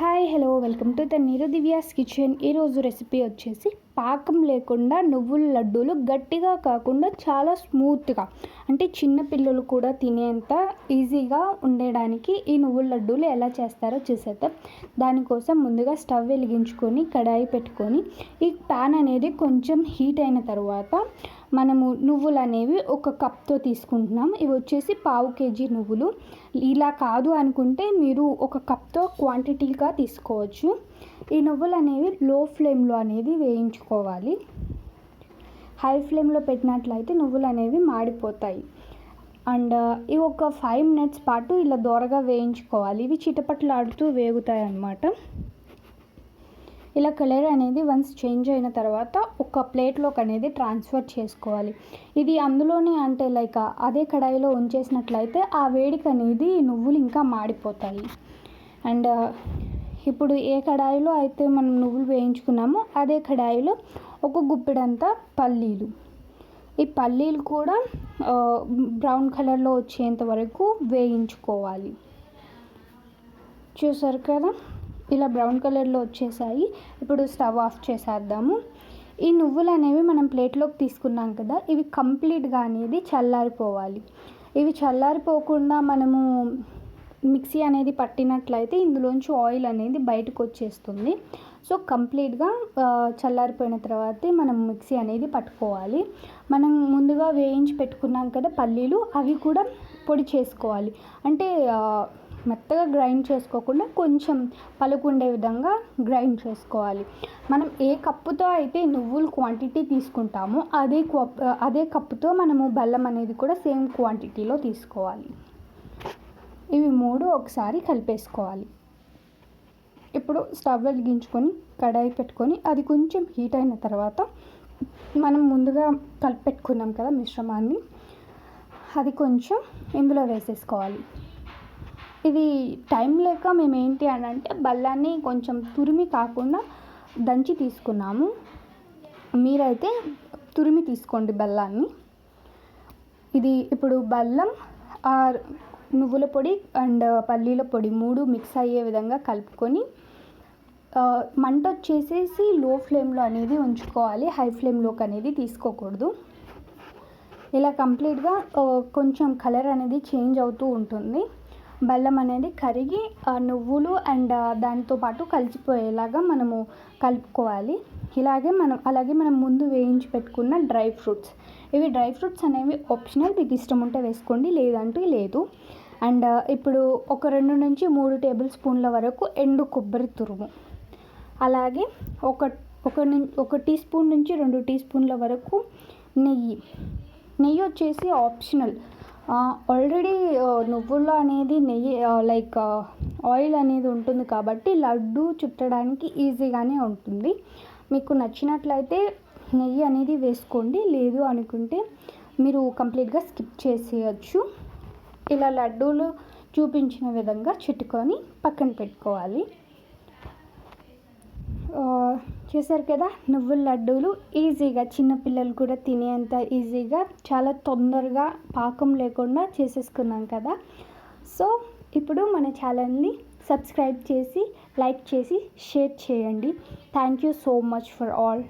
Hi hello welcome to the నీరు Divya's kitchen. ఈరోజు recipe వచ్చేసి పాకం లేకుండా నువ్వుల లడ్డూలు గట్టిగా కాకుండా చాలా స్మూత్గా, అంటే చిన్నపిల్లలు కూడా తినేంత ఈజీగా ఉండడానికి ఈ నువ్వుల లడ్డూలు ఎలా చేస్తారో చూసేద్దాం. దానికోసం ముందుగా స్టవ్ వెలిగించుకొని కడాయి పెట్టుకొని ఈ ప్యాన్ అనేది కొంచెం హీట్ అయిన తర్వాత మనము నువ్వులు అనేవి ఒక కప్తో తీసుకుంటున్నాం. ఇవి వచ్చేసి 1/2 kg నువ్వులు. ఇలా కాదు అనుకుంటే మీరు ఒక కప్తో క్వాంటిటీగా తీసుకోవచ్చు. ఈ నువ్వులు అనేవి లో ఫ్లేమ్లో అనేది వేయించుకోవాలి. హై ఫ్లేమ్లో పెట్టినట్లయితే నువ్వులు అనేవి మాడిపోతాయి. అండ్ ఇవి ఒక 5 minutes పాటు ఇలా దోరగా వేయించుకోవాలి. ఇవి చిటపట్లాడుతూ వేగుతాయి అన్నమాట. ఇలా కలర్ అనేది వన్స్ చేంజ్ అయిన తర్వాత ఒక ప్లేట్లోకి అనేది ట్రాన్స్ఫర్ చేసుకోవాలి. ఇది అందులోనే అంటే లైక్ అదే కడాయిలో ఉంచేసినట్లయితే ఆ వేడికి అనేది నువ్వులు ఇంకా మాడిపోతాయి. అండ్ ఇప్పుడు ఏ కడాయిలో అయితే మనం నువ్వులు వేయించుకున్నామో అదే కడాయిలో ఒక గుప్పెడంతా పల్లీలు. ఈ పల్లీలు కూడా బ్రౌన్ కలర్లో వచ్చేంత వరకు వేయించుకోవాలి. చూసారు కదా, ఇలా బ్రౌన్ కలర్లో వచ్చేసాయి. ఇప్పుడు స్టవ్ ఆఫ్ చేసేద్దాము. ఈ నువ్వులు అనేవి మనం ప్లేట్లోకి తీసుకున్నాం కదా, ఇవి కంప్లీట్గా అనేది చల్లారిపోవాలి. ఇవి చల్లారిపోకుండా మనము మిక్సీ అనేది పట్టినట్లయితే ఇందులోంచి ఆయిల్ అనేది బయటకు వచ్చేస్తుంది. సో కంప్లీట్గా చల్లారిపోయిన తర్వాతే మనం మిక్సీ అనేది పట్టుకోవాలి. మనం ముందుగా వేయించి పెట్టుకున్నాం కదా పల్లీలు, అవి కూడా పొడి చేసుకోవాలి. అంటే మెత్తగా గ్రైండ్ చేసుకోకుండా కొంచెం పలుకుండే విధంగా గ్రైండ్ చేసుకోవాలి. మనం ఏ కప్పుతో అయితే నువ్వులు క్వాంటిటీ తీసుకుంటామో అదే కప్పుతో మనము బెల్లం అనేది కూడా సేమ్ క్వాంటిటీలో తీసుకోవాలి. ఇవి 3 ఒకసారి కలిపేసుకోవాలి. ఇప్పుడు స్టవ్ వెలిగించుకొని కడాయి పెట్టుకొని అది కొంచెం హీట్ అయిన తర్వాత మనం ముందుగా కలిపెట్టుకున్నాం కదా మిశ్రమాన్ని, అది కొంచెం ఇందులో వేసేసుకోవాలి. ఇది టైం లేక మేము ఏంటి అని అంటే బెల్లాన్ని కొంచెం తురిమి కాకుండా దంచి తీసుకున్నాము. మీరైతే తురిమి తీసుకోండి బెల్లాన్ని. ఇది ఇప్పుడు బెల్లం, నువ్వుల పొడి అండ్ పల్లీల పొడి 3 మిక్స్ అయ్యే విధంగా కలుపుకొని మంట వచ్చేసేసి లో ఫ్లేమ్లో అనేది ఉంచుకోవాలి. హై ఫ్లేమ్లోకి అనేది తీసుకోకూడదు. ఇలా కంప్లీట్గా కొంచెం కలర్ అనేది చేంజ్ అవుతూ ఉంటుంది. బెల్లం అనేది కరిగి నువ్వులు అండ్ దానితో పాటు కలిసిపోయేలాగా మనము కలుపుకోవాలి. అలాగే మనం ముందు వేయించి పెట్టుకున్న డ్రై ఫ్రూట్స్, ఇవి డ్రై ఫ్రూట్స్ అనేవి ఆప్షనల్, మీకు ఇష్టం ఉంటే వేసుకోండి, లేదంటే లేదు. అండ్ ఇప్పుడు ఒక 2 నుంచి 3 టేబుల్ స్పూన్ల వరకు ఎండు కొబ్బరి తురుము, అలాగే ఒక టీ స్పూన్ నుంచి 2 టీ స్పూన్ల వరకు నెయ్యి వచ్చేసి ఆప్షనల్. ఆల్రెడీ నువ్వుల్లో అనేది నెయ్యి లైక్ ఆయిల్ అనేది ఉంటుంది కాబట్టి లడ్డు చుట్టడానికి ఈజీగానే ఉంటుంది. మీకు నచ్చినట్లయితే నెయ్యి అనేది వేసుకోండి, లేదు అనుకుంటే మీరు కంప్లీట్గా స్కిప్ చేసేయచ్చు. ఇలా లడ్డూలు చూపించిన విధంగా చుట్టుకొని పక్కన పెట్టుకోవాలి. చూసారు కదా, నువ్వుల లడ్డూలు ఈజీగా చిన్నపిల్లలు కూడా తినేంత ఈజీగా చాలా తొందరగా పాకం లేకుండా చేసేసుకున్నాం కదా. సో ఇప్పుడు మన ఛానల్ని సబ్స్క్రైబ్ చేసి, లైక్ చేసి, షేర్ చేయండి. Thank you so much for all.